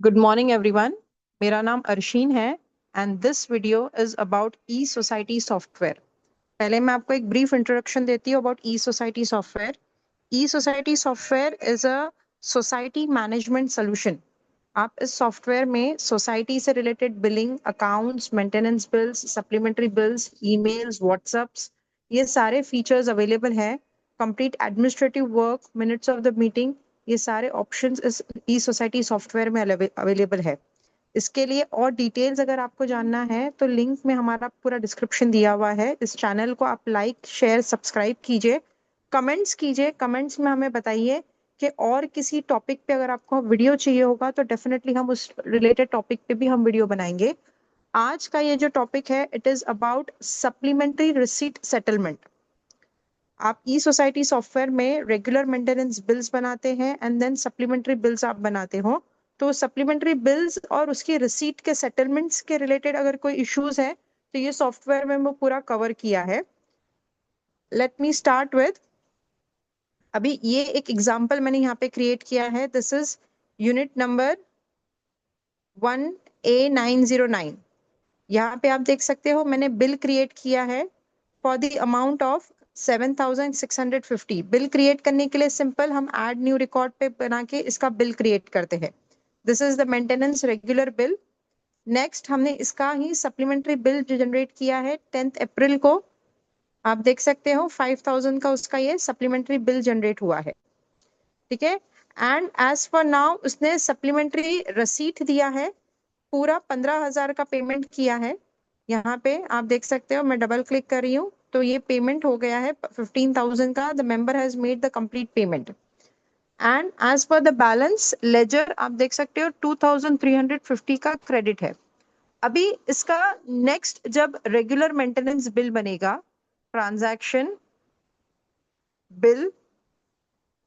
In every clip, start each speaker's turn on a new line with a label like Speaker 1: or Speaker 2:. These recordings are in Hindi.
Speaker 1: Good morning everyone. मेरा नाम अर्शीन है and this video is about E society software. पहले मैं आपको एक ब्रीफ इंट्रोडक्शन देती हूँ about E society software. E society software is a society management solution. आप इस सॉफ्टवेयर में सोसाइटी से related billing, accounts, maintenance bills, supplementary bills, emails, WhatsApps, ये सारे फीचर्स अवेलेबल हैं। Complete administrative work, minutes of the meeting, ये सारे ऑप्शंस इस ई सोसाइटी सॉफ्टवेयर में अवेलेबल है। इसके लिए और डिटेल्स अगर आपको जानना है तो लिंक में हमारा पूरा डिस्क्रिप्शन दिया हुआ है। इस चैनल को आप लाइक, शेयर, सब्सक्राइब कीजिए, कमेंट्स कीजिए। कमेंट्स में हमें बताइए कि और किसी टॉपिक पे अगर आपको वीडियो चाहिए होगा तो डेफिनेटली हम उस रिलेटेड टॉपिक पे भी हम वीडियो बनाएंगे। आज का ये जो टॉपिक है it is about supplementary receipt settlement. आप ई सोसाइटी सॉफ्टवेयर में रेगुलर मेंटेनेंस बिल्स बनाते हैं एंड देन सप्लीमेंट्री बिल्स आप बनाते हो, तो सप्लीमेंट्री बिल्स और उसकी रिसीट के सेटलमेंट्स के रिलेटेड अगर कोई इश्यूज है तो ये सॉफ्टवेयर में वो पूरा कवर किया है। लेट मी स्टार्ट विद, अभी ये एक एग्जांपल मैंने यहाँ पे क्रिएट किया है। This is unit number 1A909। यहाँ पे आप देख सकते हो मैंने बिल क्रिएट किया है for the amount of 7,650। Bill create करने के लिए सिंपल हम ऐड न्यू रिकॉर्ड पे बना के इसका बिल क्रिएट करते हैं। This is the maintenance regular bill. Next हमने इसका ही सप्लीमेंट्री बिल जो जनरेट किया है 10 अप्रैल को। आप देख सकते हो 5,000 का उसका ये सप्लीमेंट्री बिल जनरेट हुआ है। ठीक है। एंड एज फॉर नाउ उसने सप्लीमेंट्री रसीट दिया है, पूरा 15,000 का पेमेंट किया है। यहाँ पे आप देख सकते हो, मैं डबल क्लिक कर रही हूँ तो ये पेमेंट हो गया है 15,000 का। The member has made the complete payment and as per the balance ledger आप देख सकते हो 2,350 का क्रेडिट है। अभी इसका नेक्स्ट जब रेगुलर मेंटेनेंस बिल बनेगा, ट्रांजैक्शन बिल,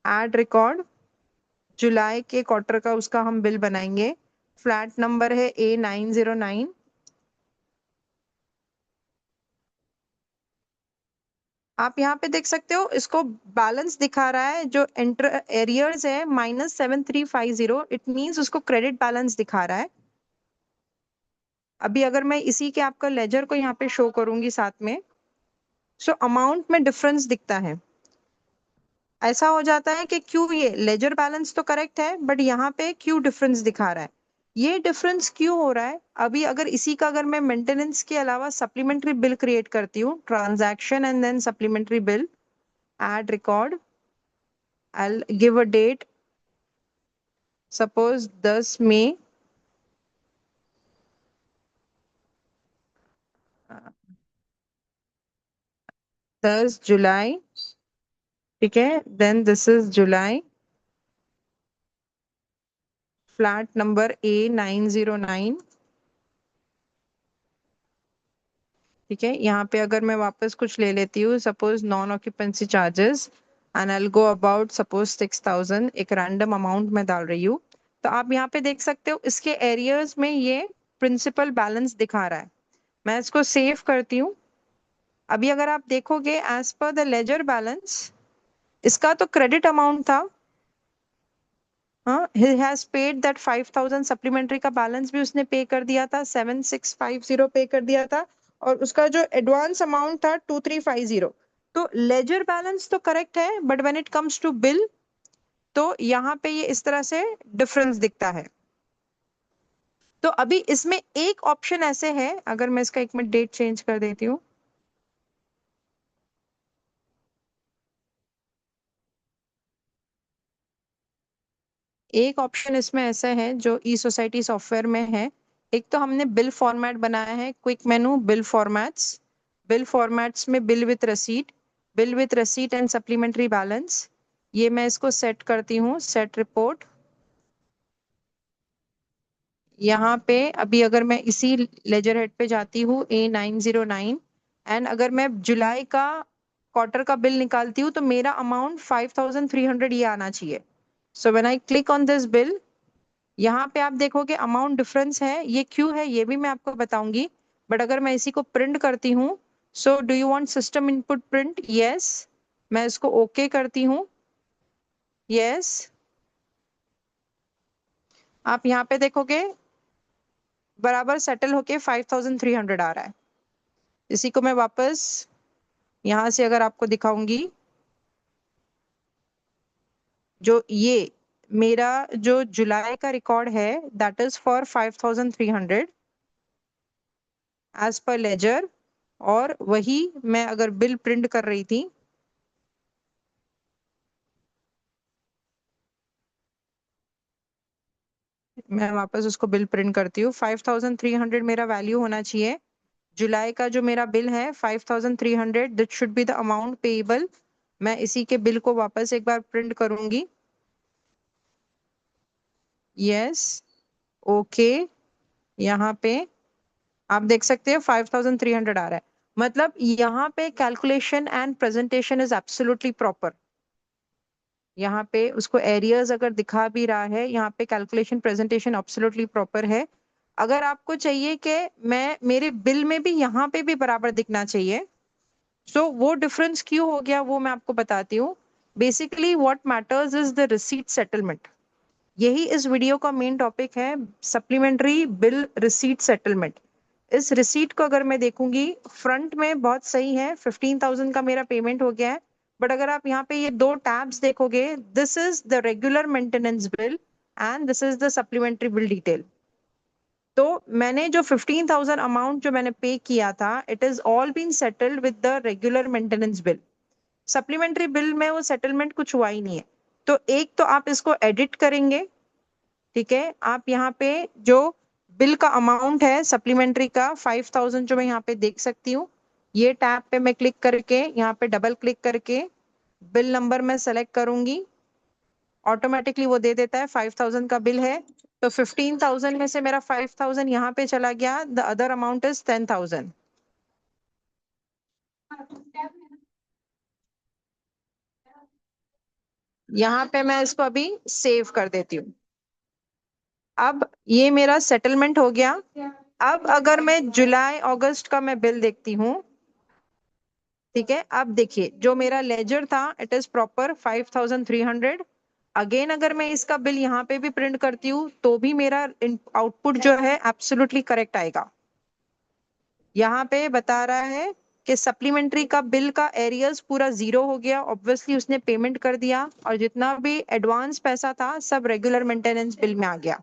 Speaker 1: एड रिकॉर्ड, जुलाई के क्वार्टर का उसका हम बिल बनाएंगे। फ्लैट नंबर है A909। आप यहाँ पे देख सकते हो इसको बैलेंस दिखा रहा है, जो एंटर एरियर्स है -7350। इट मींस उसको क्रेडिट बैलेंस दिखा रहा है। अभी अगर मैं इसी के आपका लेजर को यहाँ पे शो करूंगी साथ में, सो अमाउंट में डिफरेंस दिखता है। ऐसा हो जाता है कि क्यों ये लेजर बैलेंस तो करेक्ट है बट यहाँ पे क्यों डिफरेंस दिखा रहा है। ये डिफरेंस क्यों हो रहा है, अभी अगर इसी का अगर मैं मेंटेनेंस के अलावा सप्लीमेंट्री बिल क्रिएट करती हूँ, transaction and then supplementary bill, add record, I'll give a date, suppose 10 May, 10 July. ठीक है, then this is July, flat number A909। ठीक है, यहाँ पे अगर मैं वापस कुछ ले लेती हूँ, suppose non occupancy charges and I go about suppose 6,000, एक रैंडम अमाउंट में डाल रही हूँ। तो आप यहाँ पे देख सकते हो इसके एरियर्स में ये प्रिंसिपल बैलेंस दिखा रहा है। मैं इसको सेव करती हूँ। अभी अगर आप देखोगे as per the ledger balance, इसका तो क्रेडिट अमाउंट था। हाँ, he has paid that 5,000 supplementary का बैलेंस भी उसने पे कर दिया था, 7,650 पे कर दिया था, और उसका जो एडवांस अमाउंट था 2,350। तो लेजर बैलेंस तो करेक्ट है but when it comes to bill तो यहाँ पे ये इस तरह से डिफरेंस दिखता है। तो अभी इसमें एक ऑप्शन ऐसे है, अगर मैं इसका एक मिनट डेट चेंज कर देती हूँ। एक ऑप्शन इसमें ऐसा है जो ई सोसाइटी सॉफ्टवेयर में है। एक तो हमने बिल फॉर्मेट बनाया है, quick menu bill formats. Bill formats में bill with receipt and supplementary balance. ये मैं इसको सेट करती हूँ, सेट रिपोर्ट। यहाँ पे अभी अगर मैं इसी लेजर हेड पे जाती हूँ A909 एंड अगर मैं जुलाई का क्वार्टर का बिल निकालती हूँ तो मेरा अमाउंट 5,300 ये आना चाहिए। So when I click on this bill, यहाँ पे आप देखोगे अमाउंट डिफरेंस है। ये क्यों है ये भी मैं आपको बताऊंगी, बट अगर मैं इसी को प्रिंट करती हूँ, so do you want system input print, yes, मैं इसको ओके करती हूँ, यस। आप यहाँ पे देखोगे बराबर सेटल होके 5300 आ रहा है। इसी को मैं वापस यहां से अगर आपको दिखाऊंगी, जो ये मेरा जो जुलाई का रिकॉर्ड है that is for 5300 as per ledger, और वही मैं अगर बिल प्रिंट कर रही थी, मैं वापस उसको बिल प्रिंट करती हूँ। 5300 मेरा वैल्यू होना चाहिए। जुलाई का जो मेरा बिल है 5300, that should be the amount payable. मैं इसी के बिल को वापस एक बार प्रिंट करूंगी। यस, ओके, यहाँ पे आप देख सकते हैं 5300 आ रहा है। मतलब यहाँ पे calculation and presentation is absolutely proper. यहाँ पे उसको एरियर्स अगर दिखा भी रहा है, यहाँ पे कैलकुलेशन प्रेजेंटेशन एब्सोल्युटली प्रॉपर है। अगर आपको चाहिए कि मैं मेरे बिल में भी यहाँ पे भी बराबर दिखना चाहिए, सो वो डिफरेंस क्यों हो गया वो मैं आपको बताती हूँ। Basically what matters is the receipt settlement. यही इस वीडियो का मेन टॉपिक है, सप्लीमेंट्री बिल रिसीट सेटलमेंट। इस रिसीट को अगर मैं देखूंगी, फ्रंट में बहुत सही है, 15,000 का मेरा पेमेंट हो गया है। बट अगर आप यहाँ पे ये दो टैब्स देखोगे, this is the regular maintenance bill and this is the supplementary bill detail. तो मैंने जो 15,000 अमाउंट जो मैंने पे किया था, it is all been settled with the regular maintenance bill. Supplementary bill में वो सेटलमेंट कुछ हुआ ही नहीं है। तो एक तो आप इसको एडिट करेंगे, ठीक है। आप यहाँ पे जो बिल का अमाउंट है सप्लीमेंट्री का 5000 जो मैं यहाँ पे देख सकती हूँ, ये टैब पे मैं क्लिक करके यहाँ पे डबल क्लिक करके बिल नंबर में सेलेक्ट करूंगी, ऑटोमेटिकली वो दे देता है 5000 का बिल है। तो 15,000 में से मेरा 5000 यहाँ पे चला गया, द अदर अमाउंट इज 10,000। यहाँ पे मैं इसको अभी सेव कर देती हूँ। अब ये मेरा सेटलमेंट हो गया। अब अगर मैं जुलाई अगस्त का मैं बिल देखती हूँ, ठीक है, अब देखिए जो मेरा लेजर था इट इज प्रॉपर 5300। अगेन अगर मैं इसका बिल यहाँ पे भी प्रिंट करती हूँ तो भी मेरा आउटपुट जो है एब्सोल्युटली करेक्ट आएगा। यहाँ पे बता रहा है कि सप्लीमेंट्री का बिल का एरियर्स पूरा जीरो हो गया, ऑब्वियसली उसने पेमेंट कर दिया, और जितना भी एडवांस पैसा था सब रेगुलर मेंटेनेंस बिल में आ गया।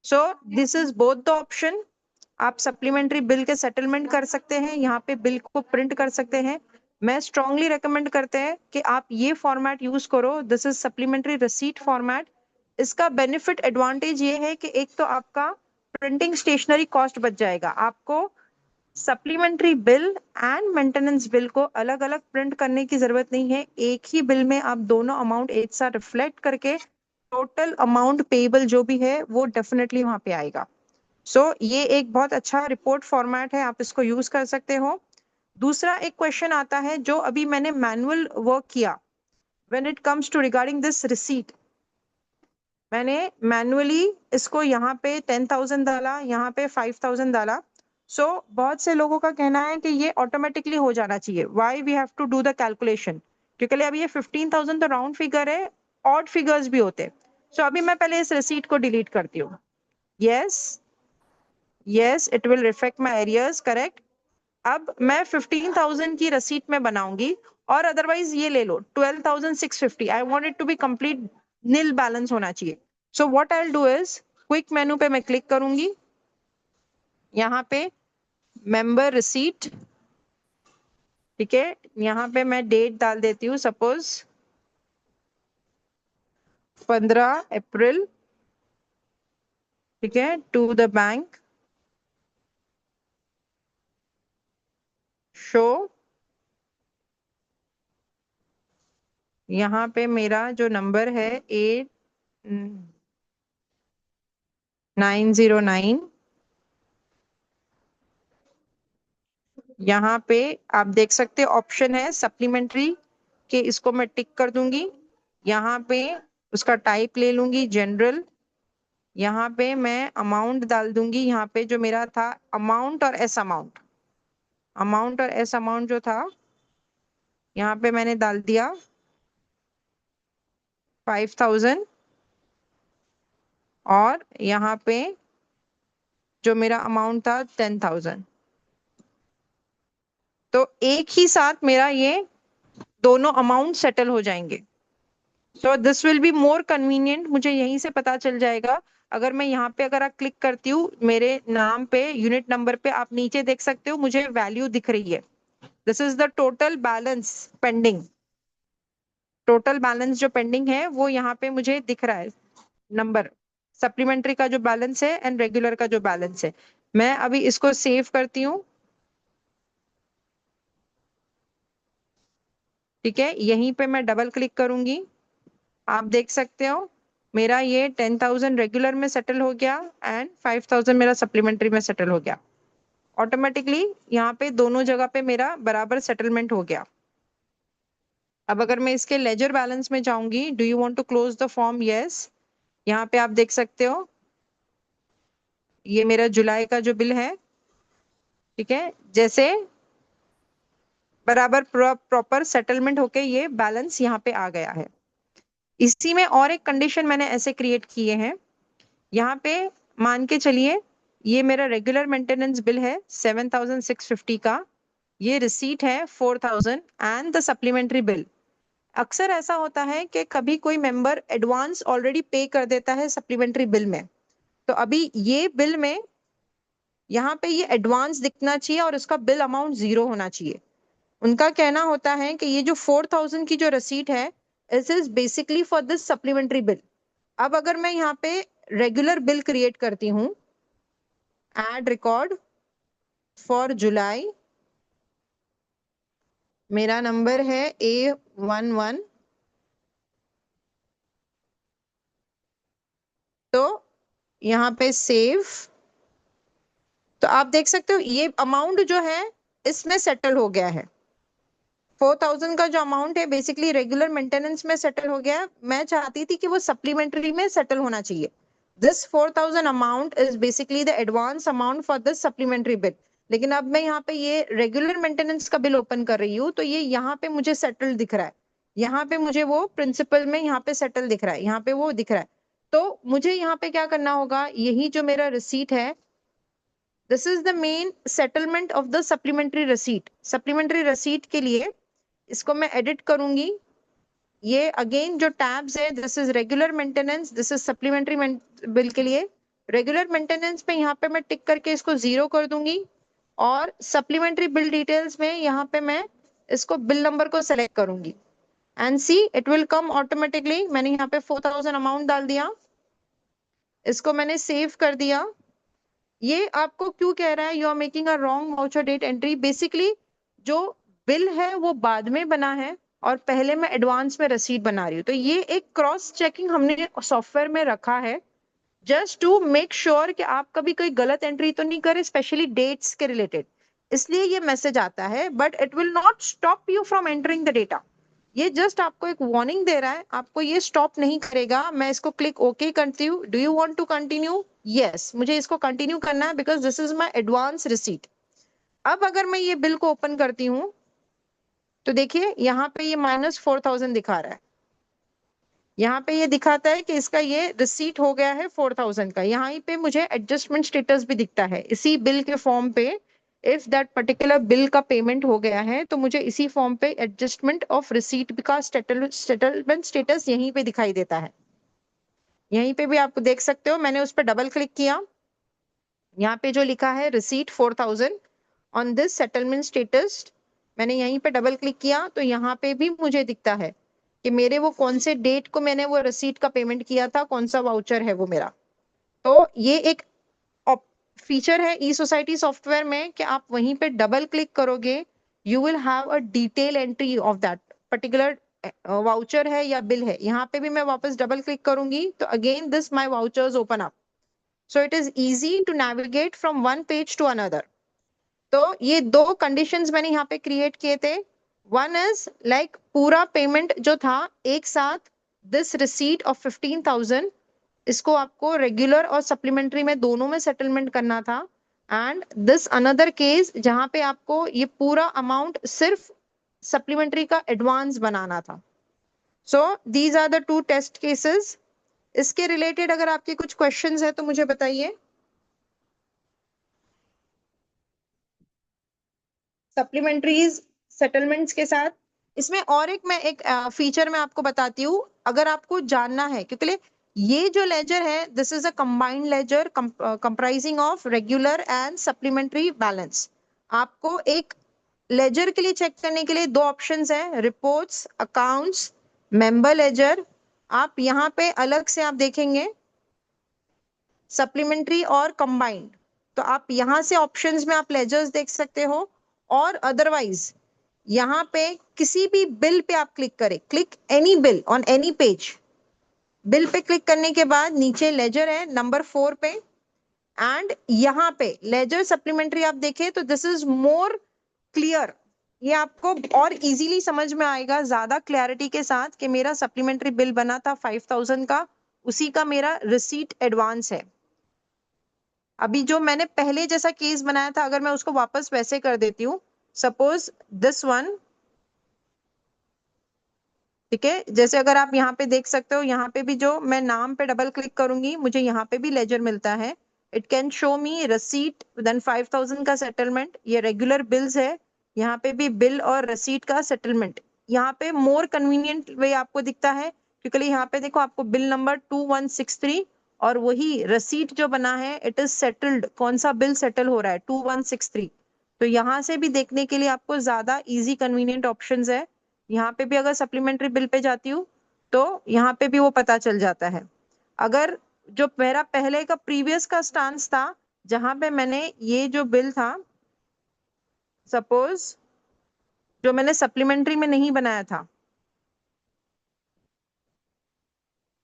Speaker 1: So this is both the option. आप सप्लीमेंट्री बिल के सेटलमेंट कर सकते हैं, यहाँ पे बिल को प्रिंट कर सकते हैं। मैं स्ट्रांगली रेकमेंड करते हैं कि आप ये फॉर्मेट यूज करो, this is supplementary receipt format. इसका बेनिफिट एडवांटेज ये है कि एक तो आपका प्रिंटिंग स्टेशनरी कॉस्ट बच जाएगा। आपको supplementary bill and maintenance bill को अलग अलग प्रिंट करने की जरूरत नहीं है, एक ही बिल में आप दोनों अमाउंट एक साथ रिफ्लेक्ट करके टोटल अमाउंट पेएबल जो भी है वो डेफिनेटली वहां पे आएगा। ये एक बहुत अच्छा रिपोर्ट फॉर्मेट है, आप इसको यूज कर सकते हो। दूसरा एक क्वेश्चन आता है जो अभी मैंने मैनुअल वर्क किया, when it comes to regarding this receipt, मैंने मैनुअली इसको यहाँ पे 10,000 डाला, यहाँ पे 5,000 डाला। बहुत से लोगों का कहना है कि ये ऑटोमेटिकली हो जाना चाहिए, why we have to do the calculation, क्योंकि अभी ये 15,000 तो राउंड फिगर है, ऑड फिगर्स भी होते हैं। अभी मैं पहले इस रिसीट को डिलीट करती हूँ। Yes, yes, it will reflect my arrears, correct. अब मैं 15,000 की रसीद में बनाऊंगी, और अदरवाइज ये ले लो 12,650। I want it to be complete nil balance होना चाहिए। What I will do is, quick menu पे मैं क्लिक करूंगी, यहाँ पे मेंबर रिसीट, ठीक है, यहाँ पे मैं डेट डाल देती हूँ, सपोज 15 अप्रैल, ठीक है, टू द बैंक, शो। यहाँ पे मेरा जो नंबर है 8909, यहाँ पे आप देख सकते हैं ऑप्शन है सप्लीमेंट्री के, इसको मैं टिक कर दूंगी। यहाँ पे उसका टाइप ले लूंगी जनरल, यहाँ पे मैं अमाउंट डाल दूंगी, यहाँ पे जो मेरा था अमाउंट और एस अमाउंट, अमाउंट और एस अमाउंट जो था यहाँ पे मैंने डाल दिया 5,000। और यहाँ पे जो मेरा अमाउंट था 10,000। तो एक ही साथ मेरा ये दोनों अमाउंट सेटल हो जाएंगे। तो this will be more convenient, मुझे यहीं से पता चल जाएगा। अगर मैं यहाँ पे अगर आप क्लिक करती हूँ मेरे नाम पे, यूनिट नंबर पे, आप नीचे देख सकते हो मुझे वैल्यू दिख रही है। This is the total balance pending. Total balance जो पेंडिंग है वो यहाँ पे मुझे दिख रहा है नंबर, सप्लीमेंट्री का जो बैलेंस है एंड रेगुलर का जो बैलेंस है। मैं अभी इसको सेव करती हूँ। ठीक है, यहीं पे मैं डबल क्लिक करूंगी। आप देख सकते हो मेरा ये 10,000 रेगुलर में सेटल हो गया एंड 5,000 मेरा सप्लीमेंट्री में सेटल हो गया। ऑटोमेटिकली यहाँ पे दोनों जगह पे मेरा बराबर सेटलमेंट हो गया। अब अगर मैं इसके लेजर बैलेंस में जाऊंगी, do you want to close the form? Yes. यहाँ पे आप देख सकते हो ये मेरा जुलाई का जो बिल है, ठीक है, जैसे बराबर प्रॉपर सेटलमेंट होके ये बैलेंस यहाँ पे आ गया है। इसी में और एक कंडीशन मैंने ऐसे क्रिएट किए हैं। यहाँ पे मान के चलिए ये मेरा रेगुलर मेंटेनेंस बिल है 7,650 का, ये रिसीट है 4,000 एंड द सप्लीमेंट्री बिल। अक्सर ऐसा होता है कि कभी कोई मेंबर एडवांस ऑलरेडी पे कर देता है सप्लीमेंट्री बिल में, तो अभी ये बिल में यहाँ पे ये एडवांस दिखना चाहिए और इसका बिल अमाउंट 0 होना चाहिए। उनका कहना होता है कि ये जो 4,000 की जो रसीट है, it is basically for this supplementary bill. अब अगर मैं यहाँ पे रेगुलर बिल क्रिएट करती हूँ, एड रिकॉर्ड फॉर जुलाई, मेरा नंबर है A11, तो यहाँ पे सेव, तो आप देख सकते हो ये अमाउंट जो है इसमें सेटल हो गया है। 4,000 का जो अमाउंट है बेसिकली रेगुलर मेंटेनेंस में सेटल हो गया है। मैं चाहती थी कि वो सप्लीमेंट्री में सेटल होना चाहिए। This 4,000 amount is basically the advance amount for this supplementary bill. लेकिन अब मैं यहाँ पे ये रेगुलर मेंटेनेंस का बिल ओपन कर रही हूँ, तो ये यहाँ पे मुझे सेटल दिख रहा है। यहाँ पे मुझे वो प्रिंसिपल में यहाँ पे सेटल दिख रहा है, यहाँ पे वो दिख रहा है। तो मुझे यहाँ पे क्या करना होगा, यही जो मेरा रिसीट है, this is the main settlement of the supplementary receipt. Supplementary receipt के लिए इसको मैं एडिट करूंगी। ये अगेन जो टैब्स है, this is regular maintenance, this is supplementary bill के लिए। रेगुलर मेंटेनेंस पे यहाँ पे मैं टिक करके इसको 0 कर दूंगी, और सप्लीमेंट्री बिल डिटेल्स में यहाँ पे मैं इसको बिल नंबर को सेलेक्ट करूंगी and see it will come automatically. मैंने यहाँ पे 4,000 अमाउंट डाल दिया, इसको मैंने सेव कर दिया। ये आपको क्यों कह रहा है you are making a wrong voucher date entry? Basically जो बिल है वो बाद में बना है और पहले मैं एडवांस में रसीद बना रही हूँ, तो ये एक क्रॉस चेकिंग हमने सॉफ्टवेयर में रखा है जस्ट टू मेक श्योर कि आप कभी कोई गलत एंट्री तो नहीं करें, स्पेशली डेट्स के रिलेटेड। इसलिए ये मैसेज आता है, but it will not stop you from entering the data. ये जस्ट आपको एक वार्निंग दे रहा है, आपको ये स्टॉप नहीं करेगा। मैं इसको क्लिक ओके करती हूँ। Do you want to continue? Yes, मुझे इसको कंटिन्यू करना है because this is my advance receipt. अब अगर मैं ये बिल को ओपन करती हूँ तो देखिए यहाँ पे ये -4,000 दिखा रहा है। यहाँ पे ये दिखाता है कि इसका ये रिसीट हो गया है 4,000 का। यहाँ पे मुझे एडजस्टमेंट स्टेटस भी दिखता है इसी बिल के फॉर्म पे। इफ दैट पर्टिकुलर बिल का पेमेंट हो गया है तो मुझे इसी फॉर्म पे एडजस्टमेंट ऑफ रिसीट का सेटलमेंट स्टेटस यहीं पे दिखाई देता है। यहीं पे भी आप देख सकते हो, मैंने उस पर डबल क्लिक किया, यहाँ पे जो लिखा है receipt 4,000 on this settlement status, मैंने यहीं पे डबल क्लिक किया तो यहाँ पे भी मुझे दिखता है कि मेरे वो कौन से डेट को मैंने वो रिसीट का पेमेंट किया था, कौन सा वाउचर है वो मेरा। तो ये एक फीचर है ई सोसाइटी सॉफ्टवेयर में कि आप वहीं पे डबल क्लिक करोगे, you will have a detail entry of that particular voucher है या बिल है। यहाँ पे भी मैं वापस डबल क्लिक करूंगी तो again this my vouchers open up, so it is easy to navigate from one page to another. तो ये दो कंडीशंस मैंने यहाँ पे क्रिएट किए थे। वन इज लाइक पूरा पेमेंट जो था एक साथ, दिस रिसीट ऑफ 15,000, इसको आपको रेगुलर और सप्लीमेंट्री में दोनों में सेटलमेंट करना था। एंड दिस अनदर केस जहां पे आपको ये पूरा अमाउंट सिर्फ सप्लीमेंट्री का एडवांस बनाना था। So these are the two test cases. इसके रिलेटेड अगर आपके कुछ क्वेश्चंस है तो मुझे बताइए। सप्लीमेंट्रीज सेटलमेंट्स के साथ इसमें और एक मैं एक फीचर मैं आपको बताती हूँ, अगर आपको जानना है, क्योंकि ये जो लेजर है this is a combined ledger comprising of regular and supplementary balance. आपको एक लेजर के लिए चेक करने के लिए दो ऑप्शंस हैं, रिपोर्ट्स, अकाउंट्स, मेंबर लेजर। आप यहाँ पे अलग से आप देखेंगे सप्लीमेंट्री और कंबाइंड, तो आप यहाँ से ऑप्शंस में आप लेजर्स देख सकते हो। और अदरवाइज यहाँ पे किसी भी बिल पे आप क्लिक करें, click any bill on any page. Bill pay click करने के बाद नीचे लेजर है नंबर 4 पे, एंड यहाँ पे लेजर सप्लीमेंट्री आप देखें तो दिस इज मोर क्लियर। ये आपको और इजीली समझ में आएगा ज्यादा क्लैरिटी के साथ कि मेरा सप्लीमेंट्री बिल बना था 5000 का, उसी का मेरा रिसीट एडवांस है। अभी जो मैंने पहले जैसा केस बनाया था अगर मैं उसको वापस वैसे कर देती हूँ, सपोज दिस वन, ठीक है, जैसे अगर आप यहाँ पे देख सकते हो, यहाँ पे भी जो मैं नाम पे डबल क्लिक करूंगी मुझे यहाँ पे भी लेजर मिलता है। It can show me receipt then 5000 का सेटलमेंट, ये रेगुलर बिल्स है, यहाँ पे भी बिल और रसीट का सेटलमेंट। यहाँ पे मोर कन्वीनियंट वे आपको दिखता है, क्योंकि यहाँ पे देखो आपको बिल नंबर 2163 और वही रसीट जो बना है इट इज सेटल्ड, कौन सा बिल सेटल हो रहा है 2163। तो यहाँ से भी देखने के लिए आपको ज्यादा इजी कन्वीनियंट ऑप्शंस है। यहाँ पे भी अगर सप्लीमेंट्री बिल पे जाती हूँ तो यहाँ पे भी वो पता चल जाता है। अगर जो मेरा पहले का प्रीवियस का स्टांस था जहां पे मैंने ये जो बिल था, सपोज जो मैंने सप्लीमेंट्री में नहीं बनाया था,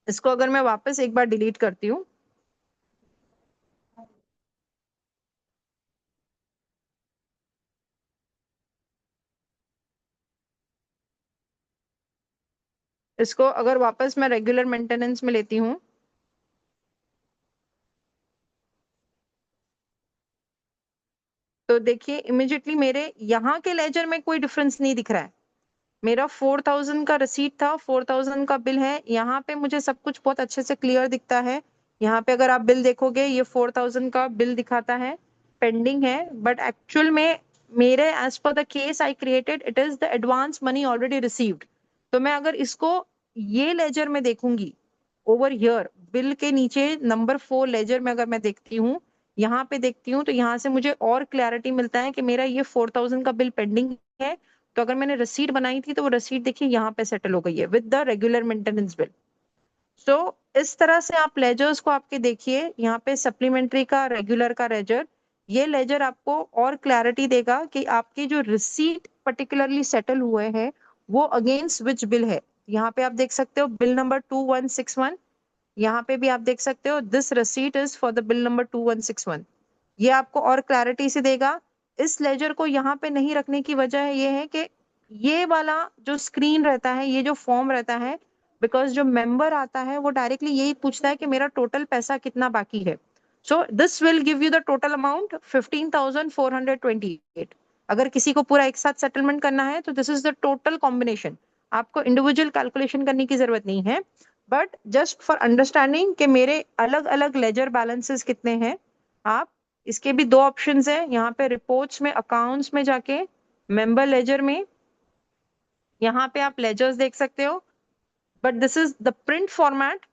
Speaker 1: इसको अगर मैं वापस एक बार डिलीट करती हूँ, इसको अगर वापस मैं रेगुलर मेंटेनेंस में लेती हूँ, तो देखिए इमिजिएटली मेरे यहाँ के लेजर में कोई डिफरेंस नहीं दिख रहा है। मेरा 4000 का रिसीट था, 4000 का बिल है, यहाँ पे मुझे सब कुछ बहुत अच्छे से क्लियर दिखता है। यहाँ पे अगर आप बिल देखोगे ये 4000 का बिल दिखाता है, पेंडिंग है, बट एक्चुअल में मेरे as per the case I created it is the advance money already received. तो मैं अगर इसको ये लेजर में देखूंगी, ओवर हियर बिल के नीचे नंबर 4 लेजर में अगर मैं देखती हूँ, यहाँ पे देखती हूँ, तो यहाँ से मुझे और क्लैरिटी मिलता है कि मेरा ये 4000 का बिल पेंडिंग है। तो अगर मैंने रसीद बनाई थी तो वो रसीद देखिए यहाँ पे सेटल हो गई है with the regular maintenance bill. So इस तरह से आप लेजर्स को आपके देखिए, यहाँ पे सप्लीमेंट्री का रेगुलर का लेजर, ये लेजर आपको और क्लैरिटी देगा कि आपकी जो रिसीट पर्टिकुलरली सेटल हुए हैं वो अगेंस्ट विच बिल है। यहाँ पे आप देख सकते हो बिल नंबर 2161, यहाँ पे भी आप देख सकते हो this receipt is for the bill number 2161। ये आपको और क्लैरिटी से देगा। इस लेजर को यहाँ पे नहीं रखने की वजह ये है कि ये वाला जो स्क्रीन रहता है, ये जो फॉर्म रहता है, बिकॉज जो मेंबर आता है वो डायरेक्टली यही पूछता है कि मेरा टोटल पैसा कितना बाकी है। So this will give you the total amount 15,428। अगर किसी को पूरा एक साथ सेटलमेंट करना है तो this is the total combination, आपको इंडिविजुअल कैलकुलेशन करने की जरूरत नहीं है, बट जस्ट फॉर अंडरस्टैंडिंग कि मेरे अलग अलग लेजर बैलेंसेस कितने हैं। आप इसके भी दो ऑप्शंस है, यहाँ पे रिपोर्ट्स में, अकाउंट्स में जाके, मेंबर लेजर में, यहाँ पे आप लेजर्स देख सकते हो, but this is the print format.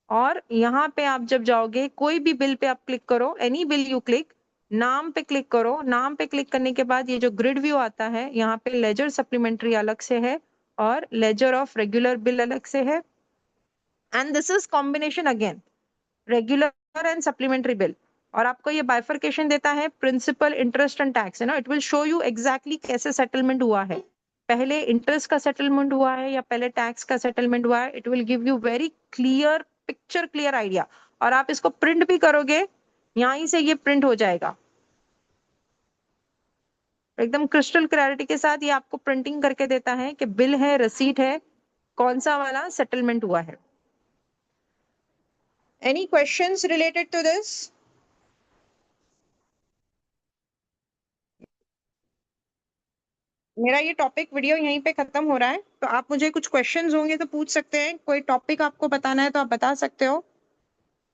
Speaker 1: और यहाँ पे आप जब जाओगे कोई भी बिल पे आप क्लिक करो, एनी बिल यू क्लिक, नाम पे क्लिक करो, नाम पे क्लिक करने के बाद ये जो ग्रिड व्यू आता है यहाँ पे लेजर सप्लीमेंट्री अलग से है और लेजर ऑफ रेगुलर बिल अलग से है, and this is combination again regular and supplementary bill. और आपको ये बाइफर्केशन देता है प्रिंसिपल, इंटरेस्ट एंड टैक्स, है ना, it will show you exactly कैसे सेटलमेंट हुआ है, पहले इंटरेस्ट का सेटलमेंट हुआ है या पहले टैक्स का सेटलमेंट हुआ है। It will give you very clear picture, clear idea. और आप इसको प्रिंट भी करोगे, यहीं से ये प्रिंट हो जाएगा एकदम क्रिस्टल क्लैरिटी के साथ, ये आपको प्रिंटिंग करके देता है कि बिल है, रसीट है, कौन सा वाला सेटलमेंट हुआ है। Any questions related to this? मेरा ये टॉपिक वीडियो यहीं पे खत्म हो रहा है, तो आप मुझे कुछ क्वेश्चंस होंगे तो पूछ सकते हैं, कोई टॉपिक आपको बताना है तो आप बता सकते हो।